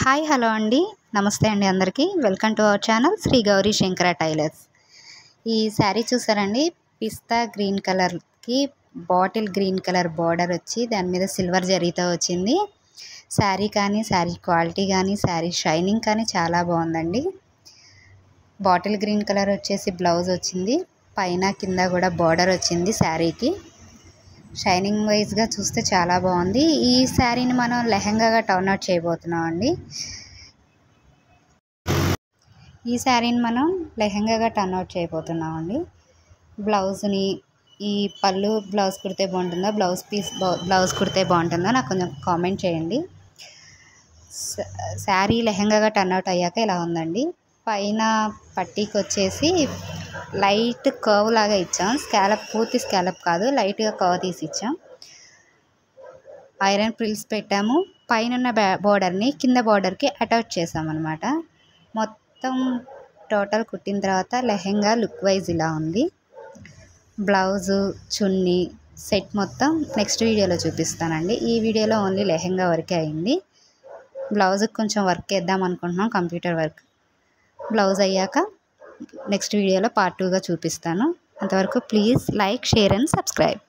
Hi hello అండి. నమస్తే అండి అందరికీ. Welcome to our channel Shri Gauri Shankara tailors. ఈ శారీ చూసారండి, పిస్తా గ్రీన్ కలర్కి బాటిల్ గ్రీన్ కలర్ బార్డర్ వచ్చి దాని మీద సిల్వర్ జరీతో వచ్చింది. శారీ కానీ, శారీ క్వాలిటీ కానీ, శారీ షైనింగ్ కానీ చాలా బాగుందండి. బాటిల్ గ్రీన్ కలర్ వచ్చేసి బ్లౌజ్ వచ్చింది, పైన కింద కూడా బార్డర్ వచ్చింది. శారీకి షైనింగ్ వైజ్గా చూస్తే చాలా బాగుంది. ఈ శారీని మనం లెహంగాగా టర్న్అవుట్ చేయబోతున్నాం అండి. ఈ శారీని మనం లెహంగాగా టర్న్అవుట్ చేయబోతున్నామండి. బ్లౌజ్ని ఈ పళ్ళు బ్లౌజ్ కుడితే బాగుంటుందా, బ్లౌజ్ కుడితే బాగుంటుందా నాకు కొంచెం కామెంట్ చేయండి. శారీ లెహంగాగా టర్న్అవుట్ అయ్యాక ఇలా ఉందండి. పైన పట్టీకి వచ్చేసి లైట్ కర్వ్ లాగా ఇచ్చాం. స్కాలప్, పూర్తి స్కాలప్ కాదు, లైట్గా కర్వ్ తీసి ఇచ్చాం. ఐరన్ ప్రిల్స్ పెట్టాము. పైన బోర్డర్ని కింద బోర్డర్కి అటాచ్ చేసామన్నమాట. మొత్తం టోటల్ కుట్టిన తర్వాత లెహంగా లుక్ వైజ్ ఇలా ఉంది. బ్లౌజు, చున్నీ సెట్ మొత్తం నెక్స్ట్ వీడియోలో చూపిస్తానండి. ఈ వీడియోలో ఓన్లీ లెహంగా వరకే అయింది. బ్లౌజ్కి కొంచెం వర్క్ వేద్దాం అనుకుంటున్నాం, కంప్యూటర్ వర్క్. బ్లౌజ్ అయ్యాక నెక్స్ట్ వీడియోలో పార్ట్ 2గా చూపిస్తాను. అంతవరకు please like, share and subscribe.